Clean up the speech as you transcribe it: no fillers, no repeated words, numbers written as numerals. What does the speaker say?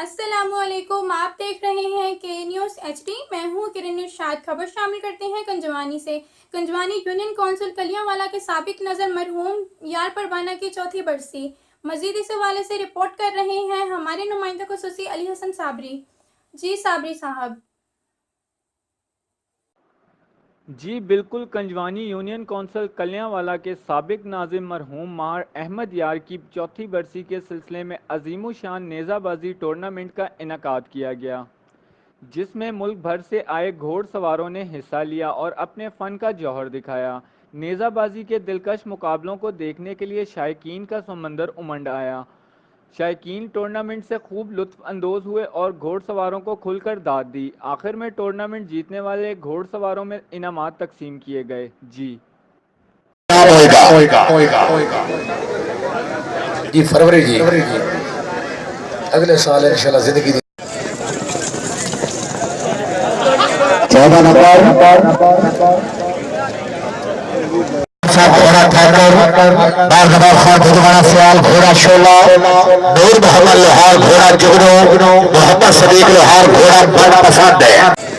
अस्सलामुअलैकुम, आप देख रहे हैं के न्यूज़ HD। मैं हूं किरण इरशाद। खबर शामिल करते हैं कंजवानी से। कंजवानी यूनियन कौंसिल कलियांवाला के साबिक नज़र मरहूम यार परवाना की चौथी बरसी। मजीद इस हवाले से रिपोर्ट कर रहे हैं हमारे नुमाइंदा खुसूसी अली हसन साबरी। जी साबरी साहब। जी बिल्कुल। कंजवानी यूनियन कौंसिल कलियांवाला के साबिक नाजिम मरहूम मार अहमद यार की चौथी बरसी के सिलसिले में अजीमुशान नेज़ाबाजी टूर्नामेंट का इनकाद किया गया, जिसमें मुल्क भर से आए घोड़सवारों ने हिस्सा लिया और अपने फ़न का जौहर दिखाया। नेज़ाबाजी के दिलकश मुकाबलों को देखने के लिए शायकीन का समंदर उमड़ आया। शायकीन टूर्नामेंट से खूब लुत्फ़ अंदोज़ हुए और घोड़सवारों को खुलकर दाद दी। आखिर में टूर्नामेंट जीतने वाले घोड़सवारों में इनामात तकसीम किए गए। जी जी फरवरी जी अगले साल इंशाल्लाह जिंदगी 14 नंबर घोड़ा ठाकर बार नवाब खान खुदवाना सियाल घोड़ा शोला नूर मोहम्मद लोहार घोड़ा जुगनू मोहम्मद सदीक लोहार घोड़ा बड़ पसंद है।